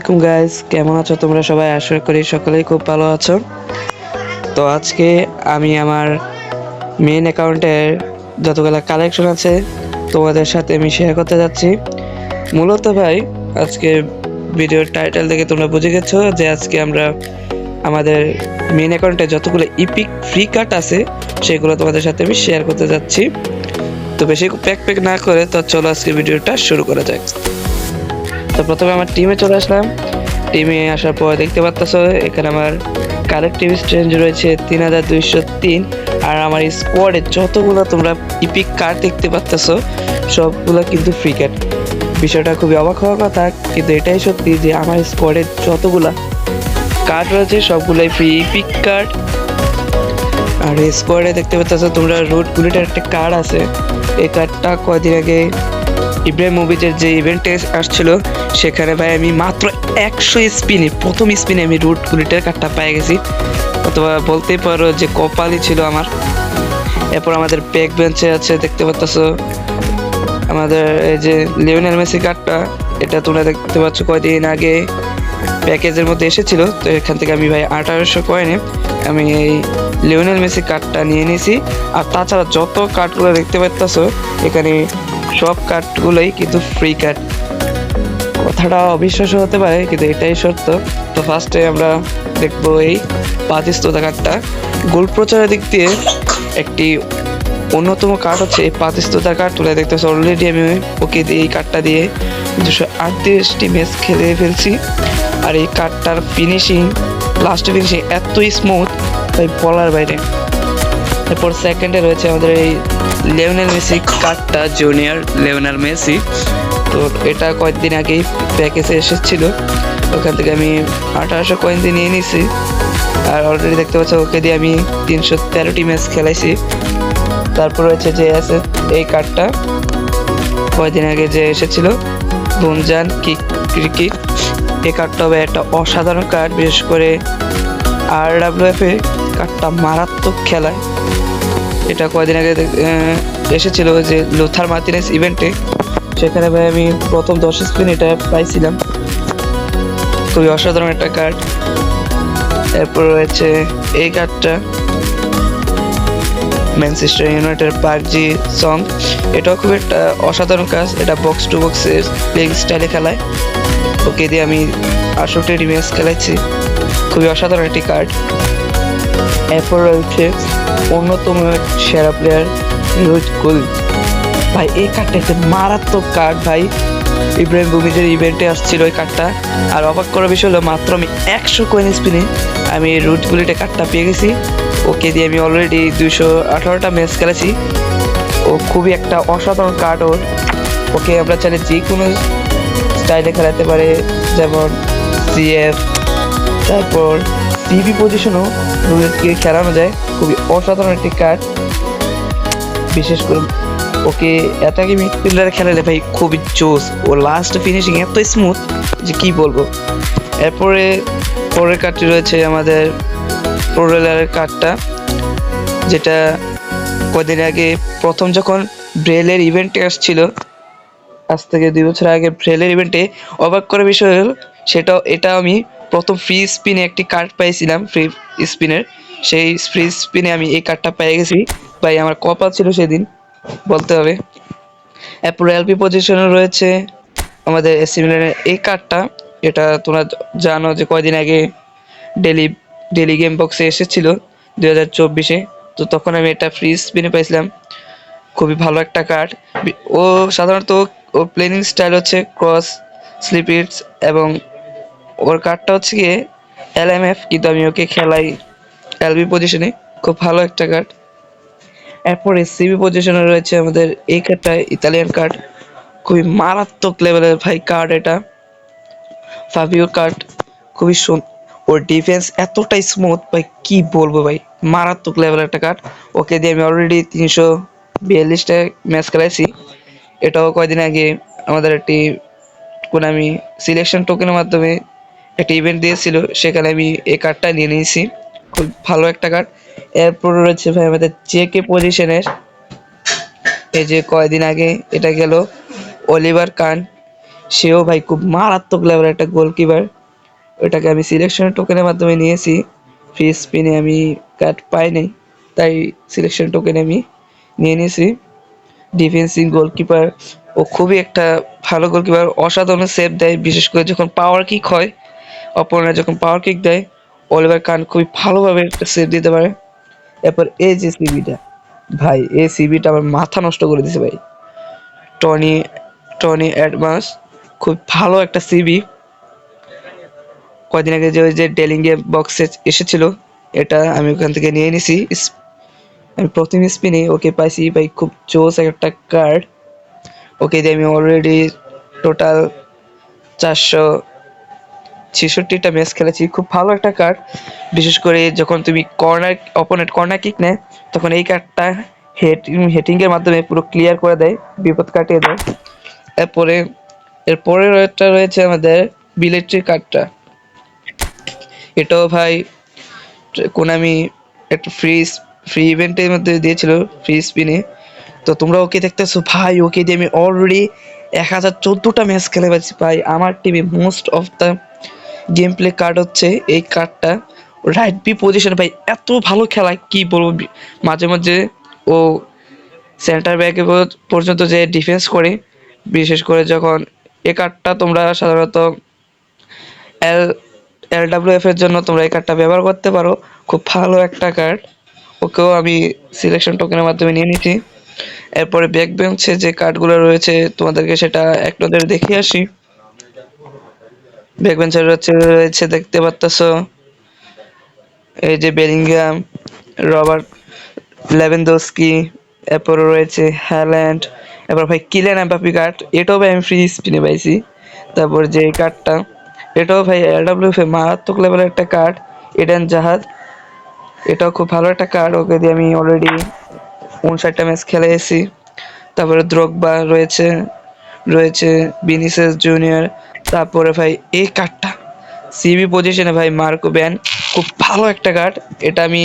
Guys, কেমন আছো তোমরা সবাই? আশা করি সকলেই খুব ভালো আছো। তো আজকে আমি আমার মেইন অ্যাকাউন্টের যতগুলো কালেকশন আছে তোমাদের সাথে আমি শেয়ার করতে যাচ্ছি। মূলত ভাই, আজকে ভিডিওর টাইটেল দেখে তোমরা বুঝে গেছো যে আজকে আমরা আমাদের মেইন অ্যাকাউন্টে যতগুলো ইপিক ফ্রি কার্ড আছে সেগুলো তোমাদের সাথে আমি শেয়ার করতে যাচ্ছি। তো বেশি প্যাক না করে তো চলো আজকে ভিডিওটা শুরু করা যাক। তো প্রথমে আমার টিমে চলে আসলাম। টিমে আসার পর দেখতে পাচ্ছ এখানে আমার কালেক্টিভ স্ট্রেঞ্জ রয়েছে 3203, আর আমার স্কোয়াডে যতগুলো তোমরা ইপিক কার্ড দেখতে পাচ্ছ সবগুলো কিন্তু ফ্রি কার্ড। বিষয়টা খুবই অবাক হওয়ার কথা, কিন্তু এটাই সত্যি যে আমার স্কোয়াডে যতগুলা কার্ড রয়েছে সবগুলাই ফ্রি ইপিক কার্ড। আর স্কোয়াডে দেখতে পাচ্ছ তোমরা রুট বুলেটের একটা কার্ড আছে। এই কার্ডটা কয়দিন আগে ইব্রাহিম মুভিজের যে ইভেন্টে আসছিল সেখানে ভাই আমি মাত্র 100 স্পিনে প্রথম স্পিনে আমি রুট বুলেটের কার্ডটা পেয়ে গেছি, অথবা বলতেই পারো যে কপালই ছিল আমার। এরপর আমাদের ব্যাক বেঞ্চে আছে দেখতে পাচ্ছ আমাদের এই যে লিওনেল মেসি কার্ডটা। এটা তোমরা দেখতে পাচ্ছ কয়দিন আগে প্যাকেজের মধ্যে এসেছিল, তো এখান থেকে আমি ভাই 1800 কয়েনে আমি এই লিওনেল মেসি কার্ডটা নিয়ে নিয়েছি। আর তাছাড়া যত কার্ডগুলো দেখতে পাচ্ছ এখানে সব কার্ডগুলোই কিন্তু ফ্রি কার্ড। কথাটা অবিশ্বাস্য হতে পারে কিন্তু এটাই সত্য। তো ফার্স্টে আমরা দেখবো এই পাতিস্ততা কার্ডটা। গোল প্রচারের দিক দিয়ে একটি অন্যতম কার্ড হচ্ছে এই পাতিস্ততা কার্ড। তোমরা দেখতেছো অলরেডি আমি ওকে দিয়ে এই কার্ডটা দিয়ে 238টি ম্যাচ খেলে ফেলছি। আর এই কার্ডটার ফিনিশিং, লাস্ট ফিনিশিং এতই স্মুথ তাই বলার বাইরে। এরপর সেকেন্ডে রয়েছে আমাদের এই লিওনেল মেসি কার্ডটা, জুনিয়র লিওনেল মেসি। তো এটা কয়েকদিন আগেই প্যাকেজে এসেছিল, ওখান থেকে আমি 1800 কয়েন দিয়ে নিয়ে নিয়েছি। আর অলরেডি দেখতে পাচ্ছ ওকে দিয়ে আমি 313টি ম্যাচ খেলাইছি। তারপর রয়েছে যে আছে এই কার্ডটা কয়েকদিন আগে যে এসেছিল, বুনজান ক্রিকেট। এই কার্ডটা হবে একটা অসাধারণ কার্ড, বিশেষ করে RWF এ কার্ডটা মারাত্মক খেলায়। এটা কয়েকদিন আগে এসেছিল যে লুথার মার্টিনেজ ইভেন্টে, সেখানে ভাই আমি প্রথম 10 স্পিন এটা পাইছিলাম। খুবই অসাধারণ একটা কার্ড। এরপর রয়েছে এই কার্ডটা ম্যানচেস্টার ইউনাইটেড পাবজি সং। এটাও খুব একটা অসাধারণ কাজ, এটা বক্স টু বক্সের প্লেইং স্টাইলে খেলায়। ওকে দিয়ে আমি 68টি ম্যাচ খেলাইছি। খুবই অসাধারণ একটি কার্ড। এরপর রয়েছে অন্যতম সেরা প্লেয়ার রোজ গোল। ভাই এই কার্ডটা একটা মারাত্মক কার্ড ভাই, ইব্রাহিম মুভিজের ইভেন্টে আসছিল ওই কার্ডটা। আর অবাক করার বিষয় হলো মাত্র আমি 100 কয়েন স্পিনে আমি রুট বুলেটে কার্ডটা পেয়ে গেছি। ওকে দিয়ে আমি অলরেডি 218টা ম্যাচ খেলেছি। ও খুবই একটা অসাধারণ কার্ড ওর। ওকে আমরা চাইলে যে কোনো স্টাইলে খেলাতে পারে, যেমন CF, তারপর CB পজিশনও রুলেটকে খেলানো যায়। খুবই অসাধারণ একটি কার্ড। বিশেষ করে ওকে অ্যাটাকিং মিডফিল্ডারে খেলালে ভাই খুবই জোস। ও লাস্ট ফিনিশিং এত স্মুথ যে কি বলবো। এরপরে পরের কার্ডটি রয়েছে আমাদের প্রোরেলারের কার্ডটা, যেটা কদিন আগে প্রথম যখন ব্রেলের ইভেন্টে আসছিল, আজ থেকে 2 বছর আগে ব্রেলের ইভেন্টে অবাক করার বিষয় হল এটা আমি প্রথম ফ্রি স্পিনে একটি কার্ড পাইছিলাম, ফ্রি স্পিনের। সেই ফ্রি স্পিনে আমি এই কার্ডটা পেয়ে গেছি ভাই, আমার কপাল ছিল সেদিন বলতে হবে। এরপর এলপি পজিশনে রয়েছে আমাদের এসি মিলানের এই কার্ডটা। এটা তোমরা জানো যে কয়দিন আগে ডেলি গেম বক্সে এসেছিল 2024-এ। তো তখন আমি এটা ফ্রি স্পিনে পাইছিলাম। খুবই ভালো একটা কার্ড। ও সাধারণত ওর প্লেনিং স্টাইল হচ্ছে ক্রস স্লিপিটস, এবং ওর কার্ডটা হচ্ছে গিয়ে LMF, কিন্তু আমি ওকে খেলাই এলবি পজিশনে। খুব ভালো একটা কার্ড। এরপরে সিবি পজিশনে রয়েছে আমাদের এই কার্ডটা, ইতালিয়ান কার্ড। খুবই মারাত্মক লেভেলের ভাই কার্ড এটা, ফাবিও কার্ড। খুবই ওর ডিফেন্স এতটাই স্মুথ ভাই, কি বলবো ভাই, মারাত্মক লেভেলের একটা কার্ড। ওকে দিয়ে আমি অলরেডি 342টা ম্যাচ খেলাইছি। এটাও কয়েকদিন আগে আমাদের একটি আমি সিলেকশন টোকেনের মাধ্যমে একটা ইভেন্ট দিয়েছিল, সেখানে আমি এই কার্ডটা নিয়ে নিয়েছি। খুব ভালো একটা কার্ড। এরপর রয়েছে ভাই আমাদের জেকে পজিশনের, এই যে কয়েকদিন আগে এটা গেল অলিভার কান। সেও ভাই খুব মারাত্মক লেভেলের একটা গোলকিপার। ওটাকে আমি সিলেকশন টোকেনের মাধ্যমে নিয়েছি। ফ্রি স্পিনে আমি কার্ড পাই নাই, তাই সিলেকশন টোকেন আমি নিয়ে নিয়েছি। ডিফেন্সিভ গোলকিপার, ও খুবই একটা ভালো গোলকিপার, অসাধারণ সেভ দেয়, বিশেষ করে যখন পাওয়ার কিক হয়, অপোনেন্ট যখন পাওয়ার কিক দেয়, অলিভার কান খুবই ভালোভাবে একটা সেভ দিতে পারে। এরপর এই যে সিবিটা, ভাই এই সিবিটা আমার মাথা নষ্ট করে দিছে ভাই। টনি টনি অ্যাডভান্স, খুব ভালো একটা সিবি। কয়দিন আগে যে ওই যে ডেলিংয়ে বক্সে এসেছিল, এটা আমি ওখান থেকে নিয়ে নিছি। আমি প্রথম স্পিনে ওকে পাইছি ভাই, খুব জোস একটা কার্ড। ওকে দিয়ে আমি অলরেডি টোটাল 466টা ম্যাচ খেলেছি। খুব ভালো একটা কার্ড, বিশেষ করে যখন তুমি কর্নার, অপোনেন্ট কর্নার কিক নেয়, তখন এই কার্ডটা হেটিংয়ের মাধ্যমে পুরো ক্লিয়ার করে দেয়, বিপদ কাটিয়ে দেয়। এরপরে এরপরে রয়েছে আমাদের বিলেট্রি কার্ডটা। এটাও ভাই কোনামি একটা ফ্রি ইভেন্টের মধ্যে দিয়েছিল, ফ্রি স্পিনে। তো তোমরা ওকে দেখতেছো ভাই, ওকে দিয়ে আমি অলরেডি 1014টা ম্যাচ খেলে পাচ্ছি ভাই। আমার টিমে most of the game play card হচ্ছে এই কার্ডটা। রাইট বি পজিশন ভাই, এত ভালো খেলা কি বলবো। মাঝে মাঝে ও সেন্টার ব্যাকে পর্যন্ত যে ডিফেন্স করে, বিশেষ করে যখন এই কার্ডটা তোমরা সাধারণত এল LWF এর জন্য তোমরা এই কার্ডটা ব্যবহার করতে পারো। খুব ভালো একটা কার্ড, ওকেও আমি সিলেকশন টোকেনের মাধ্যমে নিয়ে নিচ্ছি। এরপরে ব্যাক বেঞ্চে যে কার্ডগুলো রয়েছে তোমাদেরকে সেটা এক নজরে দেখিয়ে আসি। ব্যাক বেঞ্চে রয়েছে দেখতে পারতেছো এই যে বেলিংহাম, রবার্ট লেভেনডস্কি, এরপর রয়েছে হ্যাল্যান্ড, এরপর ভাই কিলিয়ান এমবাপ্পে কার্ড, এটাও ভাই আমি ফ্রি স্পিনে পাইছি। তারপর যে এই কার্ডটা, এটাও ভাই LWF এ মারাত্মক লেভেলের একটা কার্ড, এডেন জাহাজ, এটাও খুব ভালো একটা কার্ড। ওকে দিয়ে আমি অলরেডি 59টা ম্যাচ খেলে এসেছি। তারপরে দ্রোগবা রয়েছে, রয়েছে ভিনিসিয়াস জুনিয়র। তারপরে ভাই এই কার্ডটা সিবি পজিশনে ভাই মার্কো ব্যান, খুব ভালো একটা কার্ড। এটা আমি